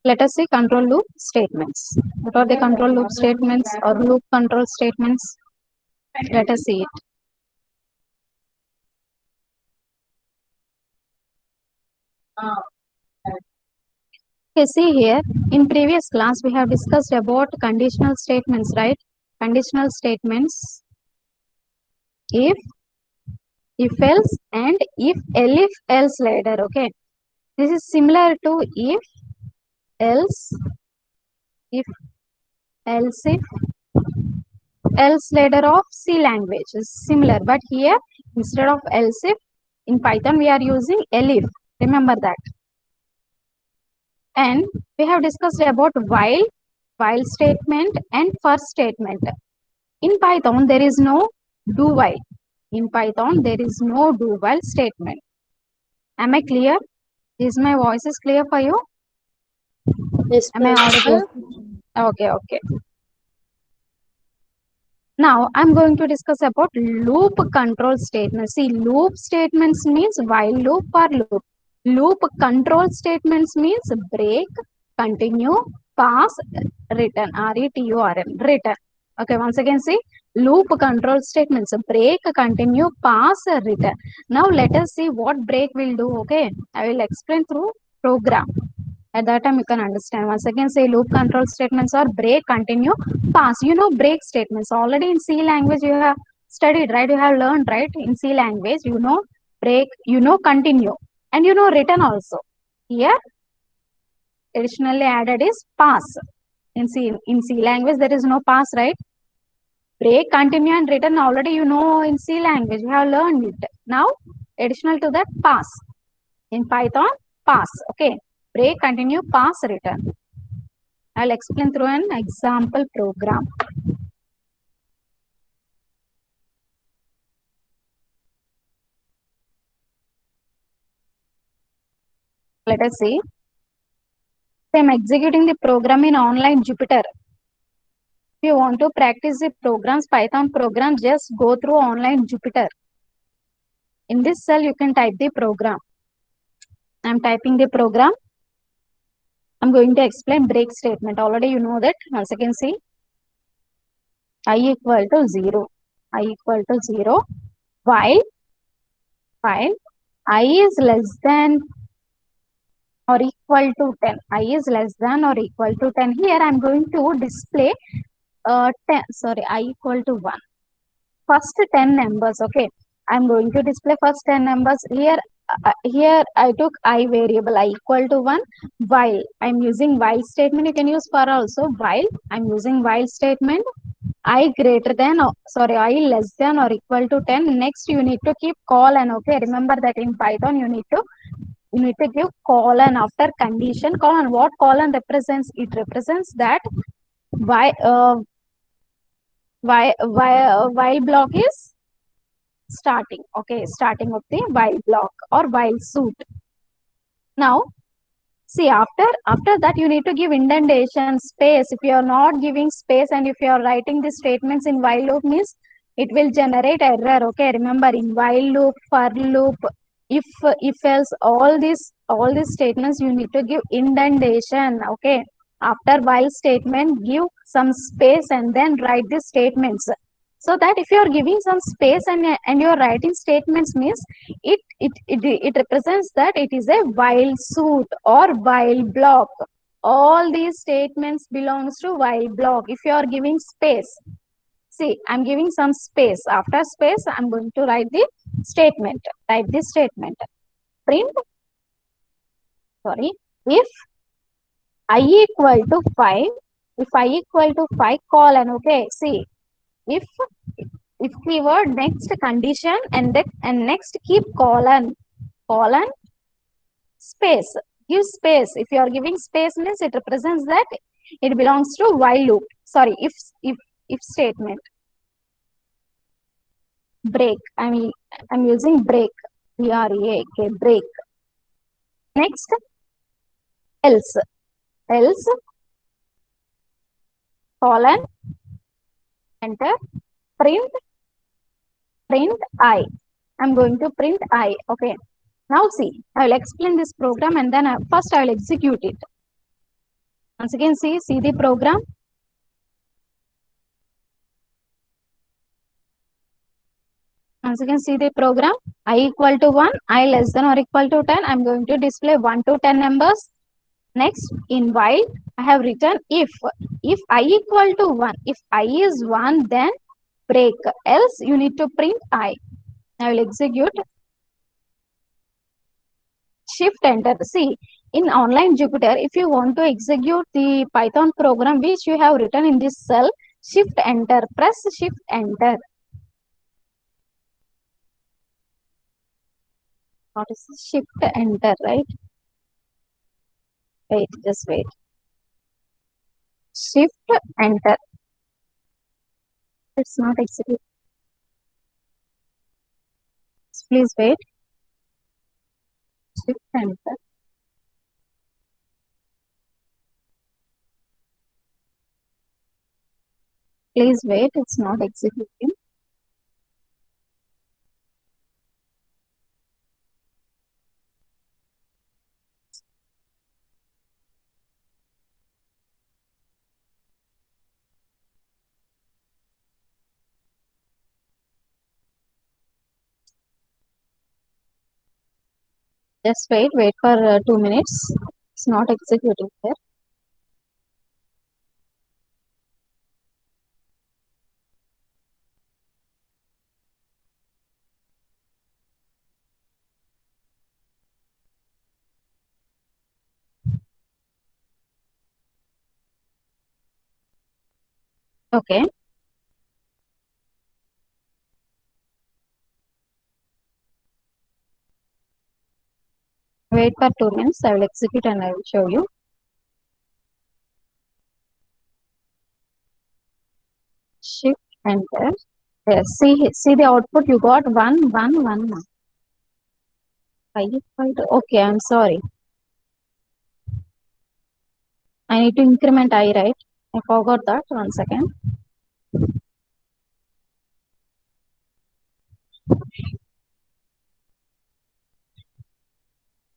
Let us see control loop statements. What are the control loop statements or loop control statements? Let us see it. Okay, see here, in previous class we have discussed about conditional statements, right? Conditional statements, if else, and if else later, okay? This is similar to else, if if else later of C language is similar, but here instead of else if, in Python we are using elif. Remember that. And we have discussed about while statement and for statement. In Python there is no do while. In Python there is no do while statement. Am I clear? Is my voice is clear for you? Yes, Am I ma'am. audible? Okay, okay. Now I'm going to discuss about loop control statements. See, loop statements means while loop or loop. Loop control statements means break, continue, pass, return. RETURN, return. Okay, once again see, loop control statements break, continue, pass, return. Now let us see what break will do. Okay, I will explain through program. At that time you can understand. Once again say loop control statements are break, continue, pass. You know break statements already in C language you have studied, right? You have learned, right? In C language you know break, you know continue, and you know return also. Here additionally added is pass. In C language there is no pass, right? Break, continue and return already you know in C language you have learned it. Now additional to that pass. In Python pass. Okay, break, continue, pass, return. I'll explain through an example program. Let us see. I'm executing the program in online Jupyter. If you want to practice the programs, Python programs, just go through online Jupyter. In this cell, you can type the program. I'm typing the program. I'm going to explain break statement. Already you know that. Once again, see. I equal to 0. I equal to 0. While I is less than or equal to 10. I is less than or equal to 10. Here I am going to display 10. Sorry, I equal to 1. First 10 numbers. Okay. I am going to display first 10 numbers. Here I took I variable I equal to 1. While I am using while statement. You can use for also. While I am using while statement. I greater than, sorry, I less than or equal to 10. Next you need to keep colon. Okay. Remember that in Python you need to give colon after condition. Colon, what colon represents? It represents that why while block is starting. Okay, starting of the while block or while suit. Now see, after that you need to give indentation space. If you are not giving space and if you are writing the statements in while loop means it will generate error. Okay, remember in while loop, for loop, if else, all these statements you need to give indentation. Okay, after while statement give some space and then write the statements. So that if you are giving some space and you are writing statements means it represents that it is a while suit or while block. All these statements belongs to while block. If you are giving space, see, I'm giving some space. After space, I'm going to write the statement. Type the statement. Print. Sorry. If I equal to 5, if I equal to 5 colon. Okay. See, if keyword next condition and next keep colon space. Give space. If you are giving space means it represents that it belongs to while loop. Sorry, if statement. Break. I'm using break. BREAK, break. Next, else. Else, colon, enter, print I. I'm going to print I. Okay. Now see, I will explain this program and then first I will execute it. Once again, see the program. Once again, see the program. I equal to 1, I less than or equal to 10. I'm going to display 1 to 10 numbers. Next, in while, I have written if I equal to 1, if I is 1, then break. Else, you need to print I. I will execute. Shift enter. See, in online Jupyter, if you want to execute the Python program which you have written in this cell, shift enter. Press shift enter. What is this? Shift enter, right? Wait, just wait. Shift enter. It's not execute. Please wait. Shift enter. Please wait. It's not executing. Just wait. Wait for 2 minutes. It's not executing here. Okay. Wait for 2 minutes. I will execute and I will show you. Shift enter. Yes. See the output. You got 1, 1, 1. I equal to. Okay. I'm sorry. I need to increment I, right? I forgot that. 1 second.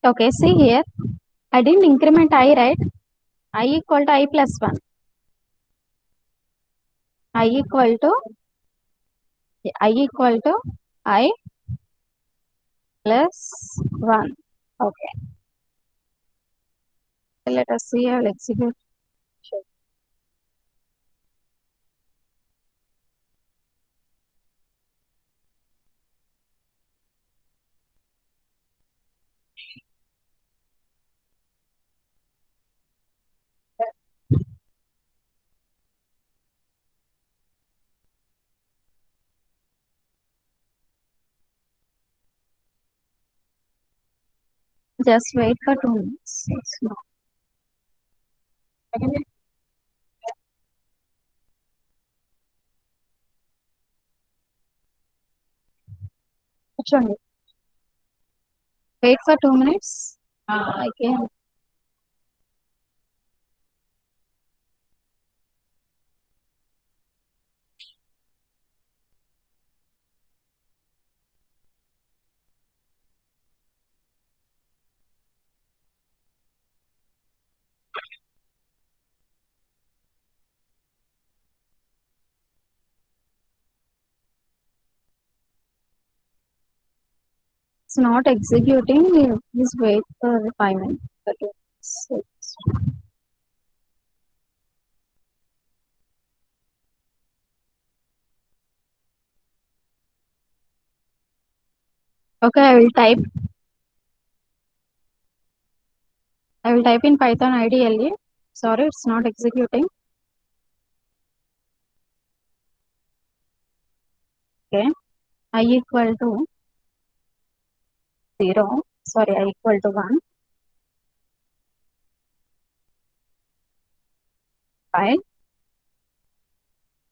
Okay. See here. I didn't increment I, right? I equal to I plus 1. I equal to I plus 1. Okay. Let us see. I will execute. Just wait for 2 minutes. It's not. Actually, wait for 2 minutes. I can. It's not executing. Please wait for 5 minutes. Okay. Okay, I will type in Python IDLE. Sorry, it's not executing. Okay. I equal to 0. Sorry, I equal to 1. 5.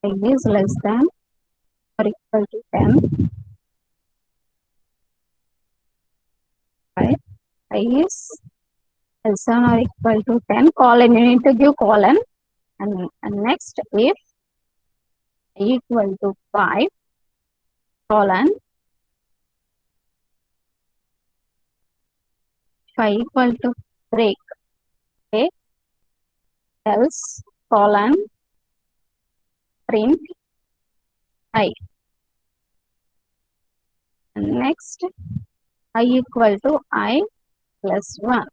I is less than or equal to 10. 5. I is less than or equal to 10. Colon. You need to give colon. And next, if I equal to 5, colon, phi equal to break, okay, else colon print I. Next, I equal to I plus 1.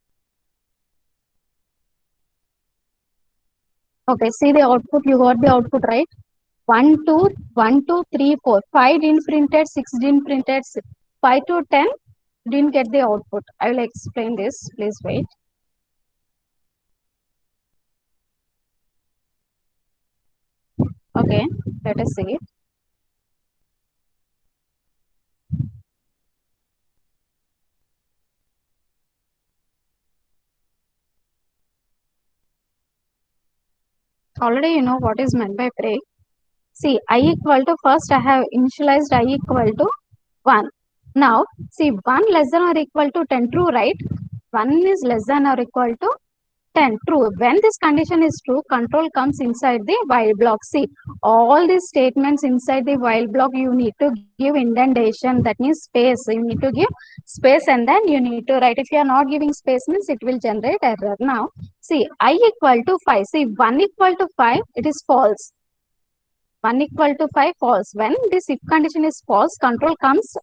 Okay, see the output, you got the output, right? 1, 2, 1, 2, 3, 4. 5 didn't printed, 6 didn't printed, 5 to 10 didn't get the output. I will explain this, please wait. Okay, let us see it. Already you know what is meant by break. See, I equal to, first I have initialized I equal to 1. Now, see, 1 less than or equal to 10, true, right? 1 is less than or equal to 10, true. When this condition is true, control comes inside the while block. See, all these statements inside the while block, you need to give indentation, that means space. You need to give space and then you need to write. If you are not giving space, means it will generate error. Now, see, I equal to 5. See, 1 equal to 5, it is false. 1 equal to 5, false. When this if condition is false, control comes.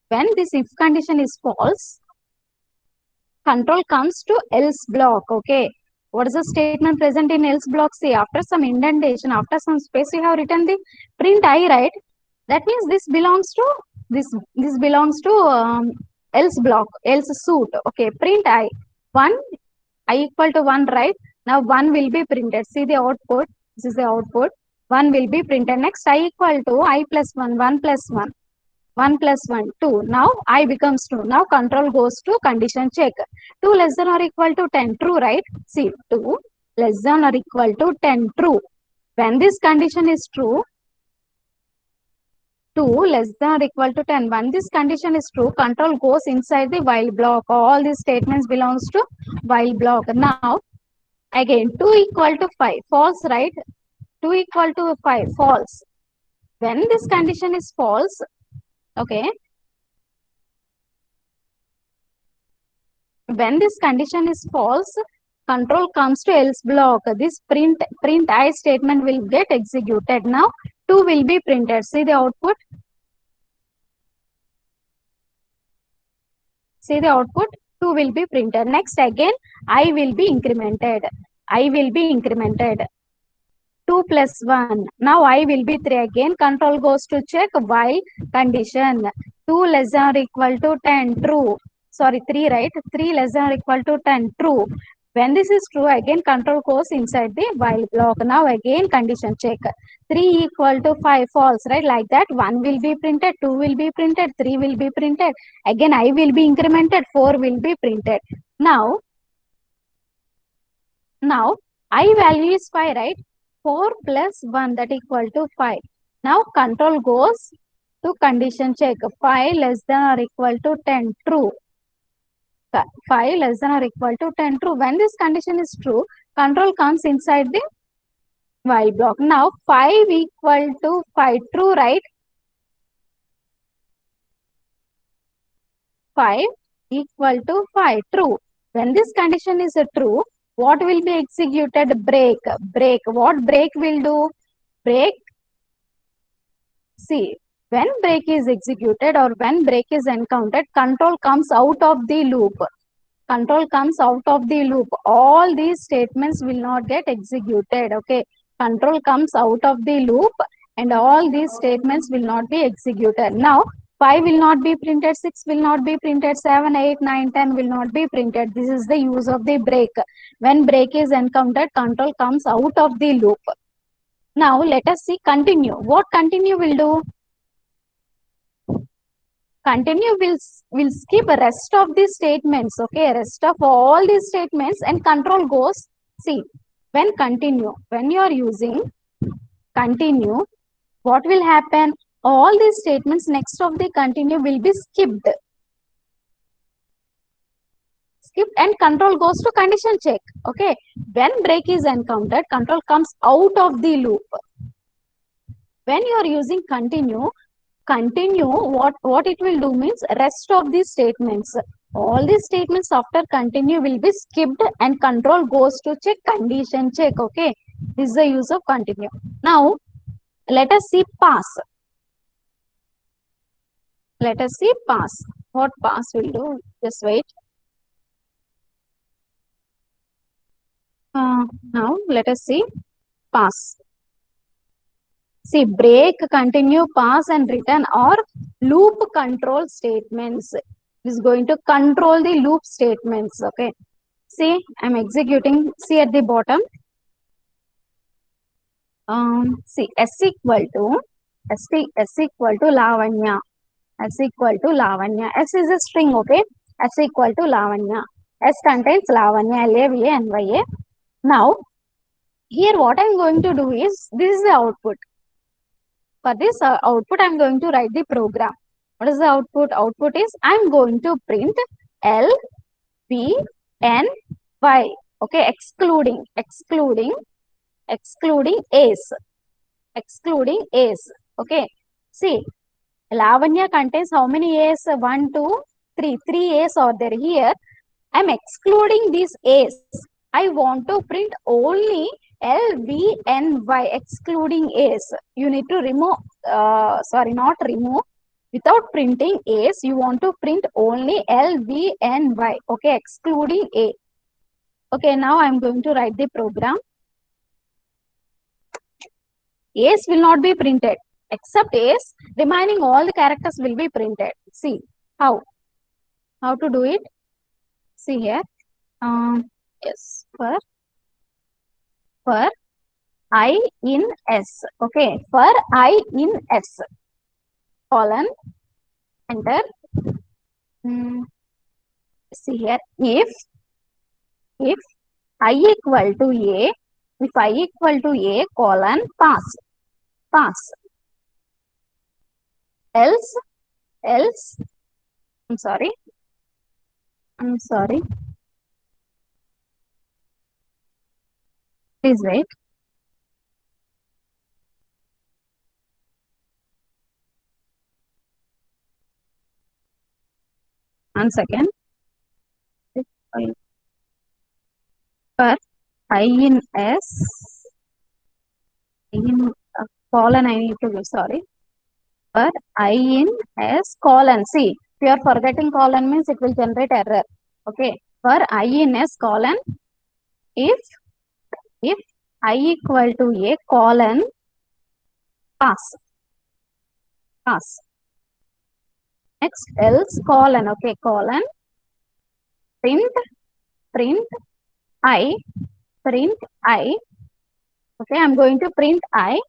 When this if condition is false, control comes to else block. Okay, what is the statement present in else block? See, after some indentation, after some space, you have written the print I, right? That means this belongs to this belongs to else block, else suit. Okay, print I. 1, I equal to 1, right? Now 1 will be printed. See the output, this is the output. 1 will be printed. Next, I equal to I plus 1, 1 plus 1, 1 plus 1, 2. Now I becomes 2. Now control goes to condition check. 2 less than or equal to 10, true, right? See, 2 less than or equal to 10, true. When this condition is true, 2 less than or equal to 10. When this condition is true, control goes inside the while block. All these statements belongs to while block. Now, again, 2 equal to 5, false, right? 2 equal to 5, false. When this condition is false, okay, when this condition is false, control comes to else block. This print I statement will get executed. Now 2 will be printed. See the output. See the output. 2 will be printed. Next, again I will be incremented. I will be incremented. 2 plus 1. Now I will be 3 again. Control goes to check while condition. 2 less than or equal to 10, true. Sorry, 3, right? 3 less than or equal to 10, true. When this is true, again control goes inside the while block. Now again condition check. 3 equal to 5, false, right? Like that, 1 will be printed, 2 will be printed, 3 will be printed. Again I will be incremented, 4 will be printed. Now I value is 5, right? 4 plus 1, that equal to 5. Now control goes to condition check. 5 less than or equal to 10, true. 5 less than or equal to 10, true. When this condition is true, control comes inside the while block. Now 5 equal to 5, true, right? 5 equal to 5, true. When this condition is true, what will be executed? Break. Break. What break will do? Break. See, when break is executed or when break is encountered, control comes out of the loop. Control comes out of the loop. All these statements will not get executed. Okay. Control comes out of the loop and all these statements will not be executed. Now, 5 will not be printed, 6 will not be printed, 7, 8, 9, 10 will not be printed. This is the use of the break. When break is encountered, control comes out of the loop. Now, let us see continue. What continue will do? Continue will skip rest of the statements. Okay, rest of all these statements and control goes. See, when continue, when you are using continue, what will happen? All these statements next of the continue will be skipped. Skipped and control goes to condition check. Okay, when break is encountered, control comes out of the loop. When you are using continue, what it will do means rest of these statements. All these statements after continue will be skipped and control goes to check condition check. Okay, this is the use of continue. Now let us see pass. Let us see pass. What pass will do? Just wait. Now let us see pass. See, break, continue, pass, and return or loop control statements. This is going to control the loop statements. Okay. See, I'm executing. See at the bottom. See, S equal to Lavanya. S equal to Lavanya. S is a string. Okay. S equal to Lavanya. S contains Lavanya. Lavanya. Now, here what I'm going to do is, this is the output. For this output, I'm going to write the program. What is the output? Output is I'm going to print L, P, N, Y. Okay, excluding A's. Excluding A's. Okay. See, Lavanya contains how many A's? 1, 2, 3. 3 A's are there. Here, I'm excluding these A's. I want to print only L, V, N, Y, excluding A's. You need to remove, not remove. Without printing A's, you want to print only L, V, N, Y. Okay, excluding A. Okay, now I'm going to write the program. A's will not be printed. Except A's, remaining all the characters will be printed. See, how? How to do it? See here. Yes, for I in S. Okay, for I in S, colon, enter. See here, if I equal to A, if I equal to A, colon, pass. Else, I'm sorry. Please wait. One second. For I in S, colon, I need to give, sorry. For I in S, colon. See, if you are forgetting colon means it will generate error. Okay. For I in S, colon, if I equal to A, colon, pass. Next, else, colon. Okay, colon, print I. Okay, I'm going to print I.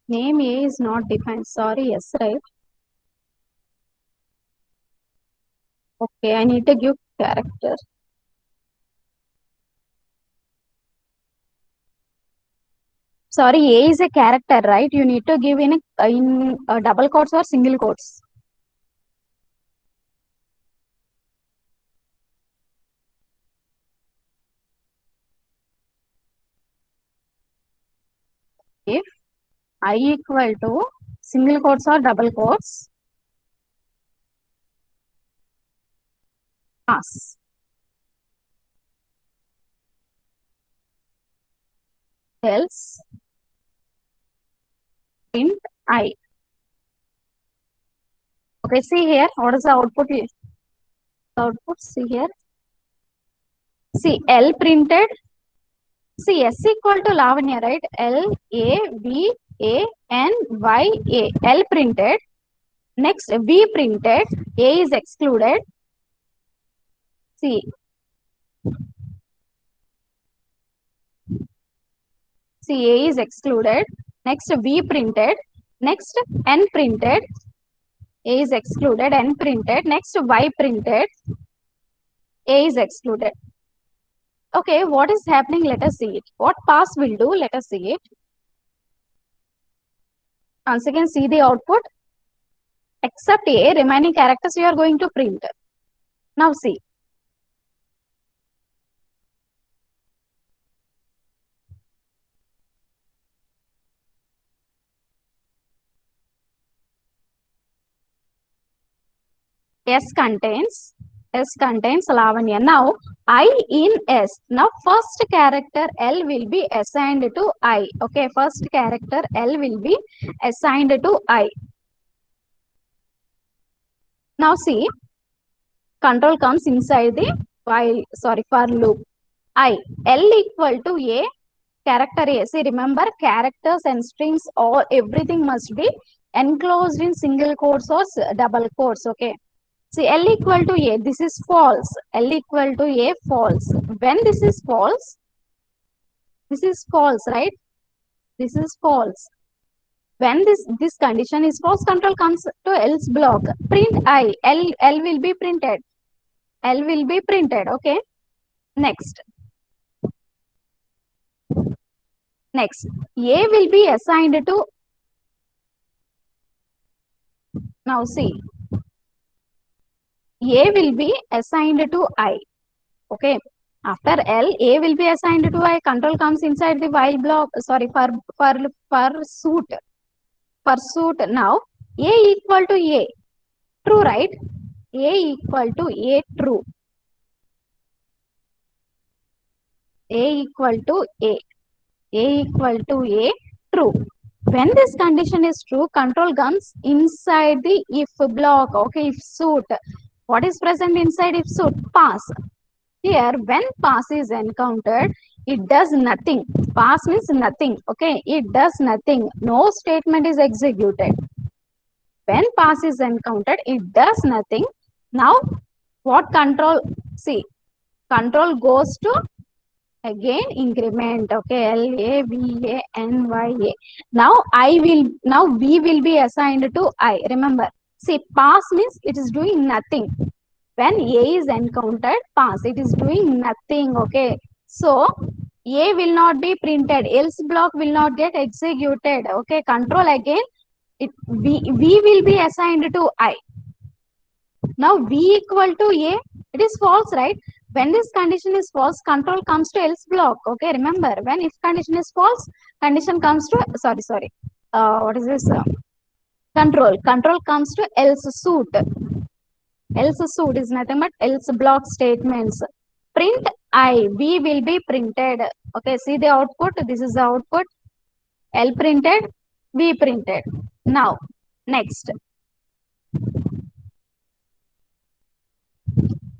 Name A is not defined. Sorry, yes, right. Okay, I need to give character. Sorry, A is a character, right? You need to give in double quotes or single quotes. If I equal to single quotes or double quotes, pass. Else, print I. Okay, see here, what is the output? See here. See, L printed. See, S equal to Lavanya, right? L, A, V, A, N, Y, A. L printed. Next, V printed. A is excluded. See, A is excluded. Next, V printed. Next, N printed. A is excluded. N printed. Next, Y printed. A is excluded. Okay, what is happening? Let us see it. What pass will do? Let us see it. Once again, see the output. Except A, remaining characters you are going to print. Now see. S contains Lavanya. Now I in S. Now first character L will be assigned to I. Okay, first character L will be assigned to I. Now see, control comes inside the for loop. I L equal to A character A. See, remember characters and strings, all everything must be enclosed in single quotes or double quotes. Okay. See, L equal to A, this is false. L equal to A, false. When this is false, right? This is false. When this condition is false, control comes to else block. Print I, L will be printed. L will be printed. Okay. Next, next, A will be assigned to. Now see, A will be assigned to I. Okay. After L, A will be assigned to I. Control comes inside the while block. Sorry, for suit. Pursuit. Now A equal to A, true, right? A equal to A, true. A equal to A, A equal to A, true. When this condition is true, control comes inside the if block. Okay, if suit. What is present inside if suit? Pass. Here, when pass is encountered, it does nothing. Pass means nothing. Okay, it does nothing. No statement is executed. When pass is encountered, it does nothing. Now, what control? See, control goes to again increment. Okay, L A V A N Y A. Now V will be assigned to I. Remember, see, pass means it is doing nothing. When A is encountered, pass, it is doing nothing. Okay, so A will not be printed, else block will not get executed. Okay, control again. V will be assigned to I. Now V equal to A, it is false, right? When this condition is false, control comes to else block. Okay, remember, when if condition is false, condition comes to, sorry. What is this? Control comes to else suit. Else suit is nothing but else block statements. Print I, V will be printed. Okay, see the output. This is the output. L printed, V printed. Now, next.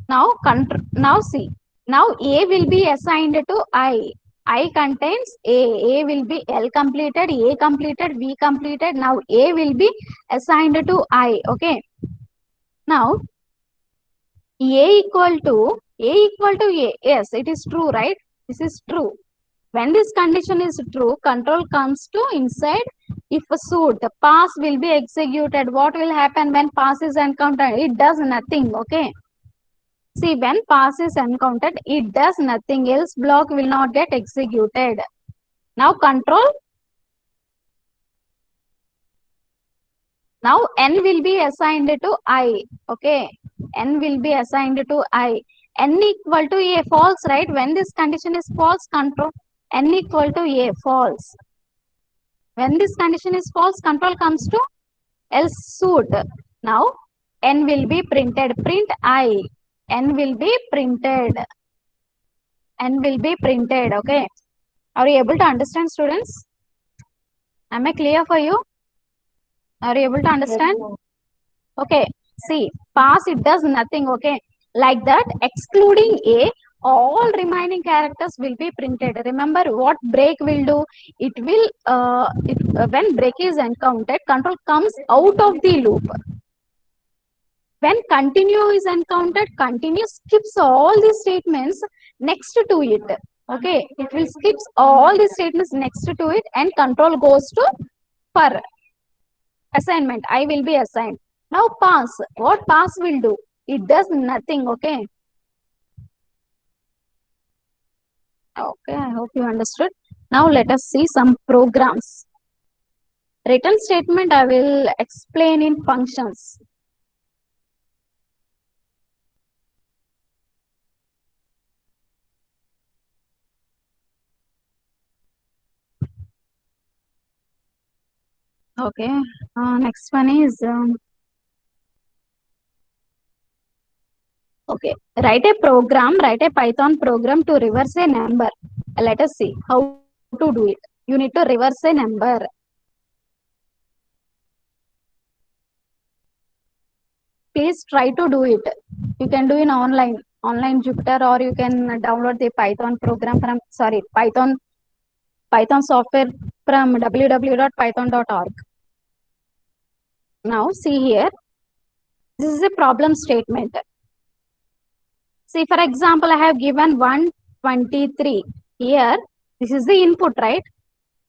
Now see. Now A will be assigned to I. I contains A. A will be L completed, A completed, V completed. Now A will be assigned to I. Okay. Now A. Yes, it is true, right? This is true. When this condition is true, control comes to inside if a suit. The pass will be executed. What will happen when pass is encountered? It does nothing. Okay. See, when pass is encountered, it does nothing else. Block will not get executed. Now control. Now N will be assigned to I. Okay. N will be assigned to I. N equal to A, false, right? When this condition is false, control. N equal to A, false. When this condition is false, control comes to else suit. Now N will be printed. Print I. N will be printed. N will be printed. Okay. Are you able to understand, students? Am I clear for you? Are you able to understand? Okay. See, pass, it does nothing. Okay. Like that, excluding A, all remaining characters will be printed. Remember what break will do? It will, when break is encountered, control comes out of the loop. When continue is encountered, continue skips all the statements next to it. Okay, it will skips all the statements next to it and control goes to for assignment. I will be assigned. Now pass. What pass will do? It does nothing. Okay. Okay, I hope you understood. Now let us see some programs. Written statement I will explain in functions. Okay. Next one is Okay, write a Python program to reverse a number. Let us see how to do it. You need to reverse a number. Please try to do it. You can do in online Jupyter, or you can download the Python program from, sorry, Python software from www.python.org. Now see here, this is a problem statement. See, for example, I have given 123. Here, this is the input, right?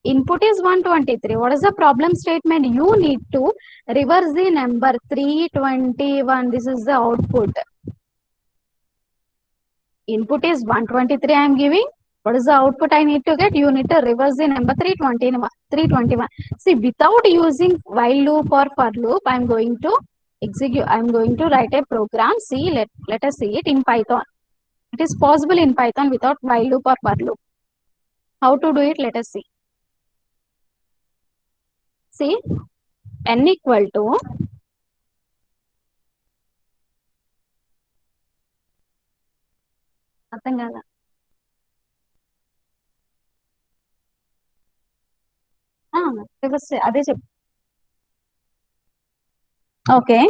Input is 123. What is the problem statement? You need to reverse the number 321. This is the output. Input is 123 I am giving. What is the output I need to get? You need to reverse the number 321. See, without using while loop or for loop, I am going to execute. I am going to write a program. See, let us see it in Python. It is possible in Python without while loop or for loop. How to do it? Let us see. See, n equal to అర్థం కాదా? reverse అదే చెప్పు. Okay.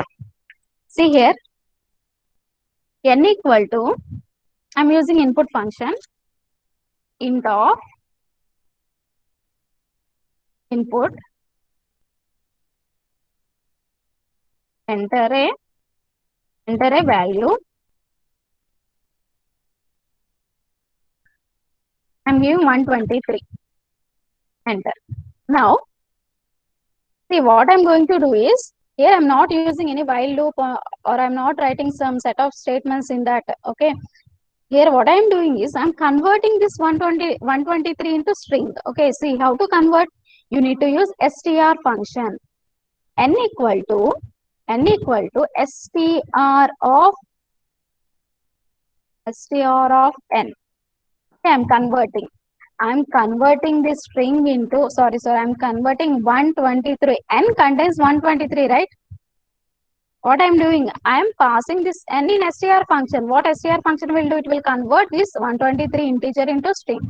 See here, n equal to, I'm using input function, int of input, enter a value. I'm giving 123. Enter. Now, see what I'm going to do is, here I'm not using any while loop, or I'm not writing some set of statements in that. Okay. Here what I am doing is, I'm converting this 123 into string. Okay, see how to convert. You need to use str function. n equal to str of n. Okay, I'm converting this string into, sorry, I'm converting 123. N contains 123, right? What I'm doing, I am passing this n in str function. What str function will do? It will convert this 123 integer into string.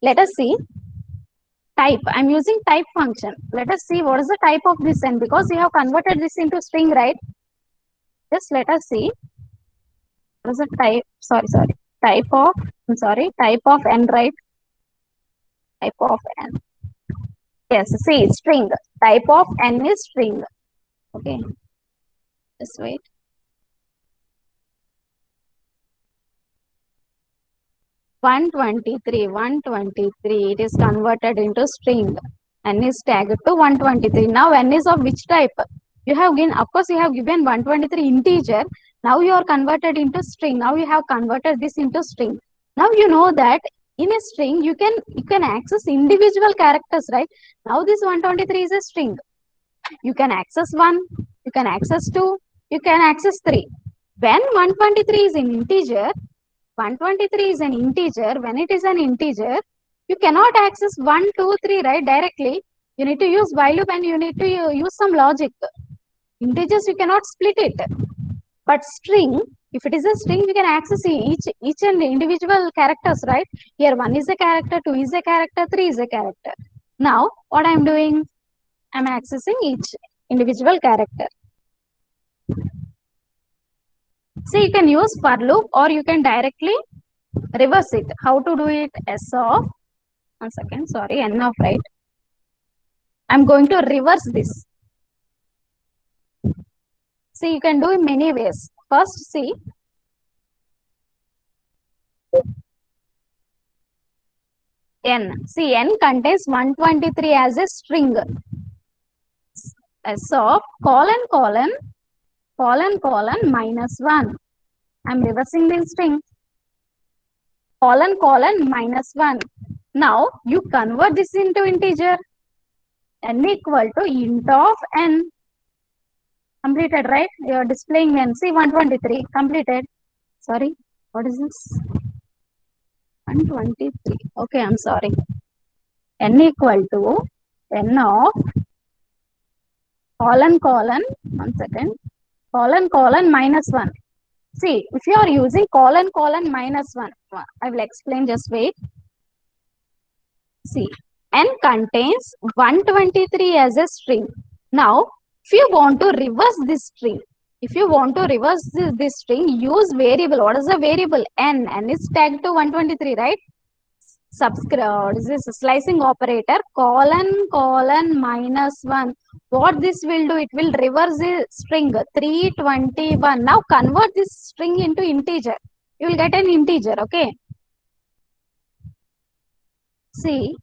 Let us see. Type. I'm using type function. Let us see what is the type of this n, because we have converted this into string, right? Just let us see. What is the type? Type of, type of n, right? Type of n. Yes, see, string. Type of n is string. Okay. Just wait. One 123. It is converted into string. N is tagged to 123. Now n is of which type? You have given, of course, you have given 123 integer. Now you are converted into string. Now you have converted this into string. Now you know that in a string you can access individual characters, right? Now this 123 is a string. You can access 1, you can access 2, you can access 3. When 123 is an integer, 123 is an integer. When it is an integer, you cannot access 1, 2, 3, right, directly. You need to use while loop, and you need to use some logic. Integers, you cannot split it. But string, if it is a string, you can access each and individual characters, right? Here 1 is a character, 2 is a character, 3 is a character. Now, what I am doing? I am accessing each individual character. See, you can use for loop, or you can directly reverse it. How to do it? S of, one second, sorry, n of, right? I'm going to reverse this. See, you can do in many ways. First, see, n. See, n contains 123 as a string. S of colon minus 1. I'm reversing the string. Colon minus 1. Now, you convert this into integer. N equal to int of n. Completed, right? You are displaying n. See, 123. Completed. Sorry, what is this? 123. Okay, I'm sorry. N equal to n of colon, one second, colon minus 1. See, if you are using colon -1, I will explain, just wait. See, n contains 123 as a string. Now, if you want to reverse this string, this string, use variable. What is the variable? N. N is tagged to 123, right? This is slicing operator, colon -1. What this will do? It will reverse the string 321. Now convert this string into integer. You will get an integer. Okay. See,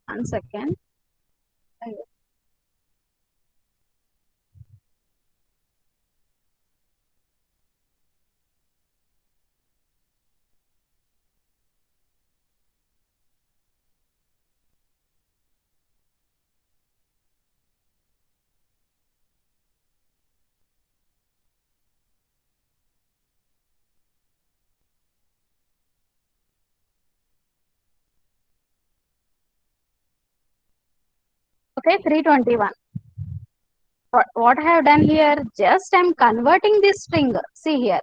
one second. Okay, 321. What I have done here? Just I am converting this string. See here.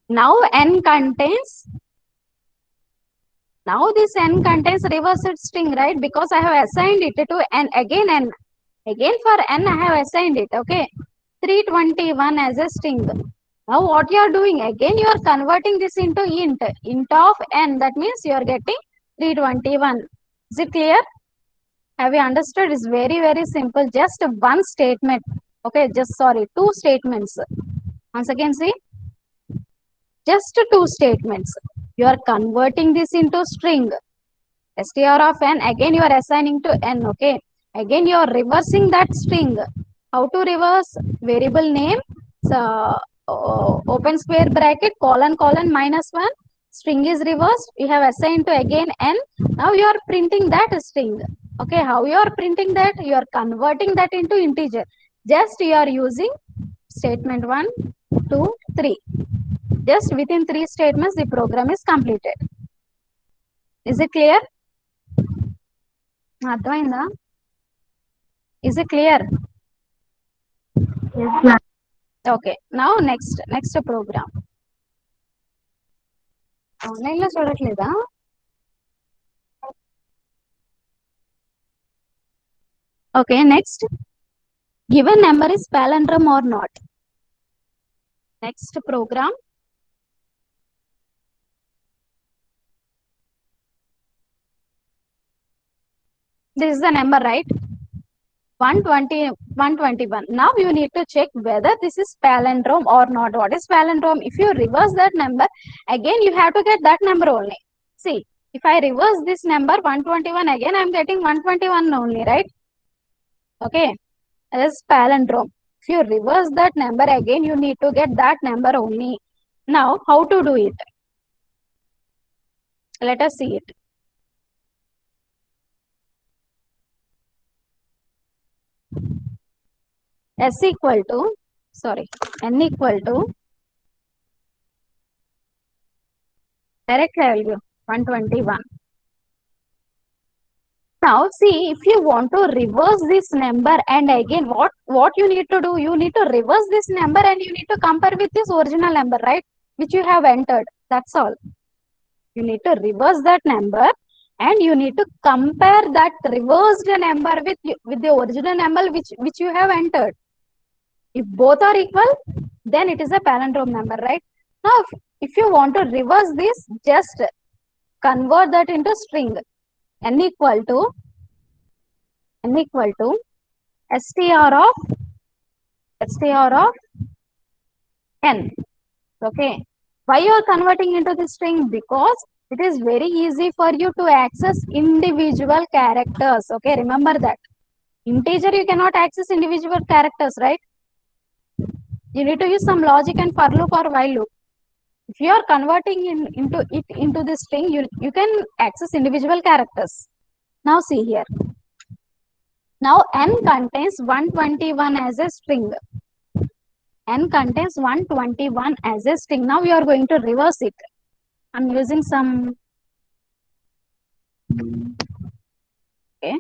Now n contains. Now this n contains reversed string, right? Because I have assigned it to n again n. Again for n I have assigned it. Okay. 321 as a string. Now what you are doing? Again you are converting this into int. Int of n. That means you are getting 321. Is it clear? Have you understood? It's very simple. Just one statement. Okay, two statements. Once again, see, just two statements. You are converting this into string. Str of n. Again, you are assigning to n. Okay. Again, you are reversing that string. How to reverse? Variable name. So, open square bracket, colon -1. String is reversed. You have assigned to again n. Now you are printing that string. Okay, how you are printing that? You are converting that into integer. Just you are using statement 1, 2, 3. Just within 3 statements, the program is completed. Is it clear? అర్థమైందా? Is it clear? Yes, ma'am. Okay. Now next program. Online లో చూడట్లేదా? Okay, next. Given number is palindrome or not? Next program. This is the number, right? 120, 121. Now you need to check whether this is palindrome or not. What is palindrome? If you reverse that number, again you have to get that number only. See, if I reverse this number 121, again I am getting 121 only, right? Okay, that is palindrome. If you reverse that number, again you need to get that number only. Now, how to do it? Let us see it. S equal to, sorry, n equal to, directly I will give 121. Now see, if you want to reverse this number, and again what you need to do? You need to reverse this number and you need to compare with this original number, right? Which you have entered. That's all. You need to reverse that number and you need to compare that reversed number with the original number which you have entered. If both are equal, then it is a palindrome number, right? Now if you want to reverse this, just convert that into string. n equal to str of n. Okay, why you are converting into this string? Because it is very easy for you to access individual characters. Okay, remember that. Integer you cannot access individual characters, right? You need to use some logic and for loop or while loop. If you are converting into this string, you can access individual characters. Now see here. Now n contains 121 as a string. N contains 121 as a string. Now we are going to reverse it. I'm using some Okay.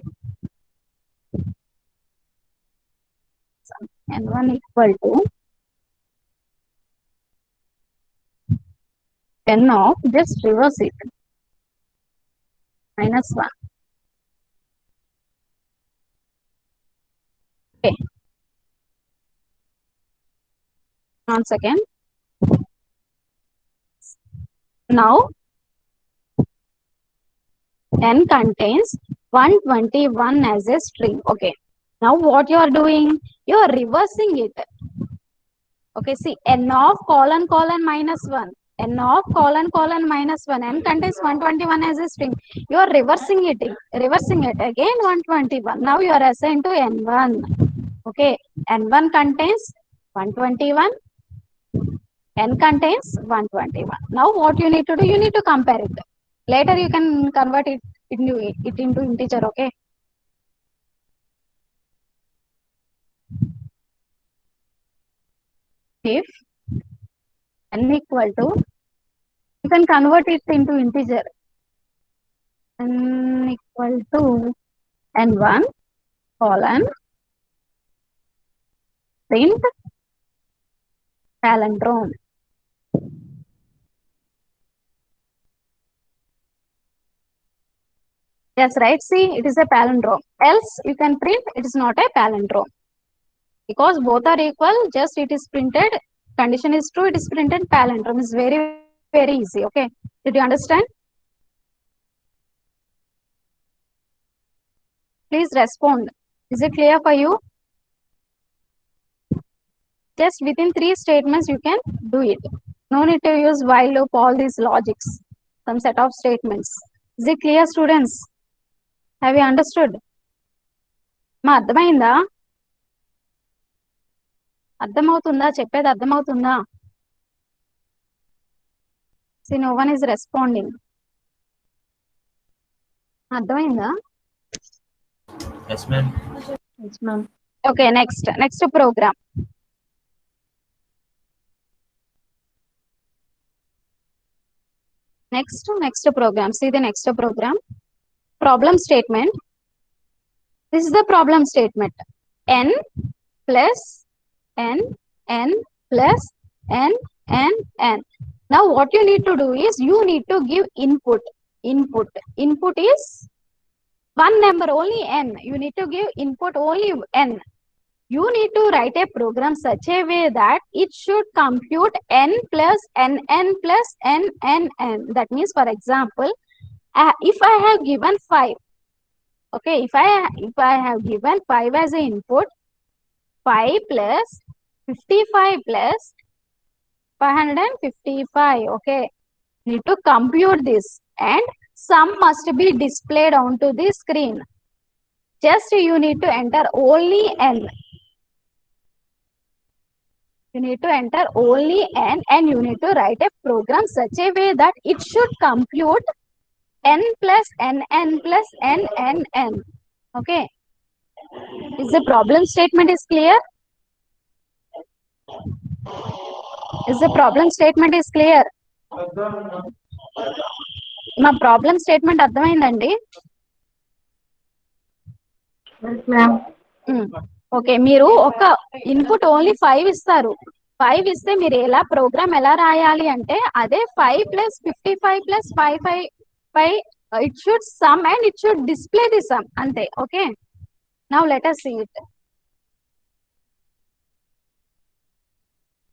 So n1 equal to n of, just reverse it, -1. Okay. Once again. Now n contains 121 as a string. Okay. Now what you are doing? You are reversing it. Okay, see, n of colon colon -1. N of colon colon -1. N contains 121 as a string. You are reversing it. Reversing it again 121. Now you are assigned to n1. Okay. N1 contains 121. N contains 121. Now what you need to do? You need to compare it. Later you can convert it into integer. Okay. If n equal to, you can convert it into integer. N equal to n1 colon print palindrome. Yes, right. See, it is a palindrome. Else you can print it is not a palindrome. Because both are equal, just it is printed. Condition is true, it is printed palindrome. Is very, very easy. Okay. Did you understand? Please respond. Is it clear for you? Just within 3 statements you can do it. No need to use while loop, all these logics. Some set of statements. Is it clear, students? Have you understood? మా అర్థమైందా? అర్థమవుతుందా? చెప్పేది అర్థమవుతుందా? See, no one is responding. అర్థమైందా? Yes, ma'am. Yes, ma'am. Okay, next program. Next program. See the next program. Problem statement. This is the problem statement. N plus n plus n. Now what you need to do is you need to give input. Input is one number only n. You need to give input only n. You need to write a program such a way that it should compute n plus n plus n. That means, for example, if I have given 5, okay, if I have given 5 as an input, 5 plus 55 plus 555, okay, need to compute this, and sum must be displayed onto the screen. Just you need to enter only n. You need to enter only n, and you need to write a program such a way that it should compute n plus n plus n. Okay. Is the problem statement is clear? Is the problem statement is clear? మా problem statement అర్థమైందండి? Yes, ma'am. Okay, మీరు ఒక input only 5 ఇస్తారు. 5 ఇస్తే మీరు programme ఎలా రాయాలి అంటే, అదే 5 plus 55 plus 555, it should sum and it should display the sum. అంతే. Okay, now let us see it.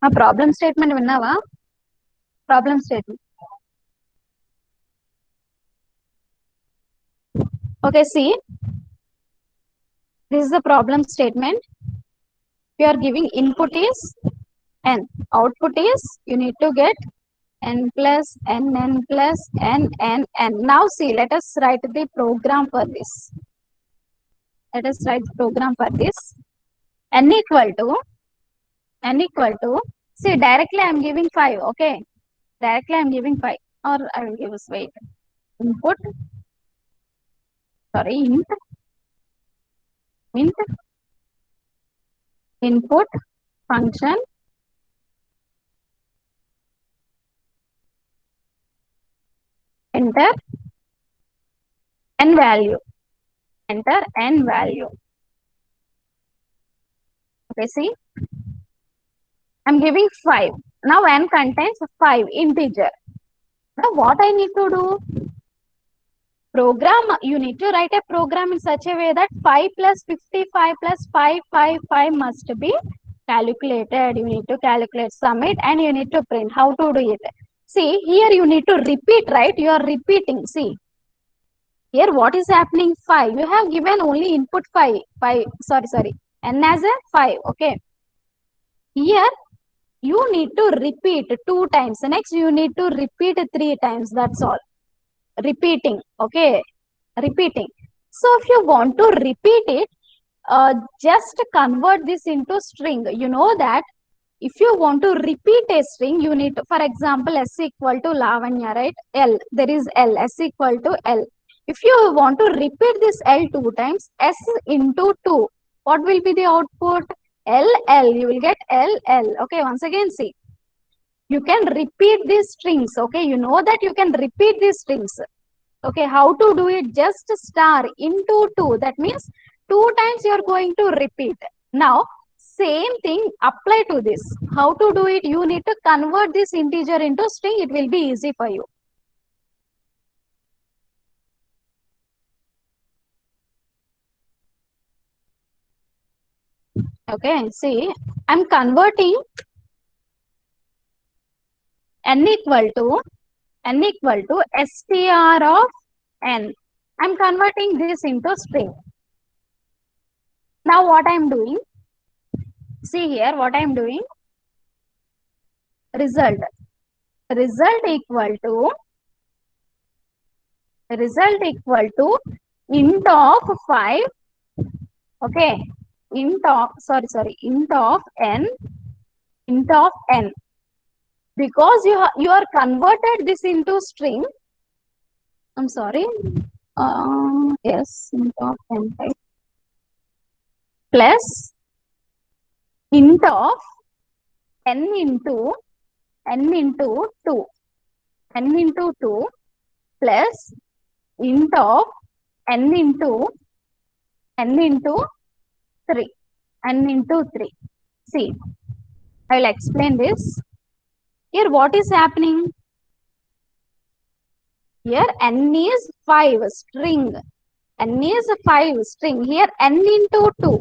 మా ప్రాబ్లం స్టేట్మెంట్ విన్నావా? Problem statement. Okay, see, this is the problem statement. We are giving input is n, output is you need to get n plus n plus n. Now see, let us write the program for this. Let us write the program for this. n equal to, see, directly I am giving 5. Okay, directly I am giving 5, or I will give us, wait, input, sorry, int input function enter n value. Enter n value. Okay, see, I'm giving 5. Now n contains 5 integer. Now what I need to do? Program, you need to write a program in such a way that 5 plus 55 plus 555 must be calculated. You need to calculate, submit, and you need to print. How to do it? See, here you need to repeat, right? You are repeating. See, here what is happening? 5. You have given only input 5. Sorry. N as a 5. Okay. Here you need to repeat 2 times. Next, you need to repeat 3 times. That's all. Repeating. Okay. Repeating. So if you want to repeat it, just convert this into string. You know that if you want to repeat a string, you need to, for example, s equal to Lavanya, right? L, there is L, s equal to L. If you want to repeat this L 2 times, s into 2, what will be the output? L, L, you will get L, L. Okay, once again, see. You can repeat these strings, okay? You know that you can repeat these strings. Okay, how to do it? Just star into 2. That means 2 times you are going to repeat. Now, same thing apply to this. How to do it? You need to convert this integer into string. It will be easy for you. Okay, see, I'm converting n equal to str of n. I'm converting this into string. Now what I'm doing? See here what I'm doing. Result equal to int of 5. Okay, int of n, because you are converted this into string. I'm sorry. Yes, int of n, right? Plus int of n into 2 plus int of n into 3. See, I will explain this. Here what is happening? Here n is 5 string. N is 5 string. Here n into 2.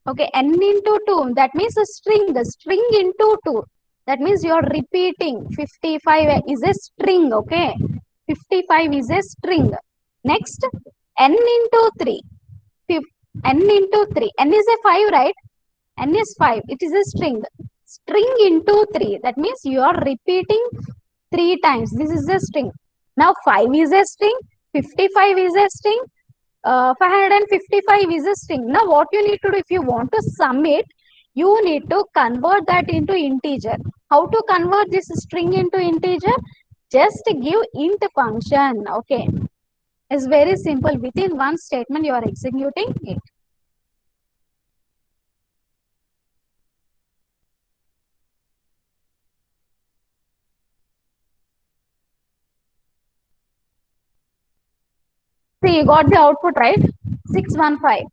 Okay, n into 2. That means a string into 2. That means you are repeating. 55 is a string. Okay, 55 is a string. Next, n into 3. N into 3. N is a 5, right? N is 5. It is a string. String into 3. That means you are repeating 3 times. This is a string. Now 5 is a string. 55 is a string. 555 is a string. Now what you need to do, if you want to sum it, you need to convert that into integer. How to convert this string into integer? Just give int function. Okay. It's very simple. Within one statement, you are executing it. See, you got the output, right? 615.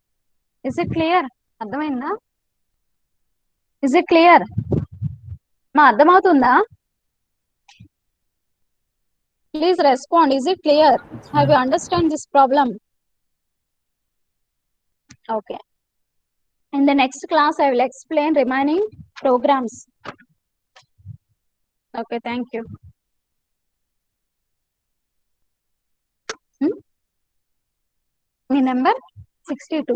Is it clear? అర్థమైందా? Is it clear? మా అర్థమవుతుందా? Please respond. Is it clear? Have you understand this problem? Okay. In the next class, I will explain remaining programs. Okay, thank you. Me number 62.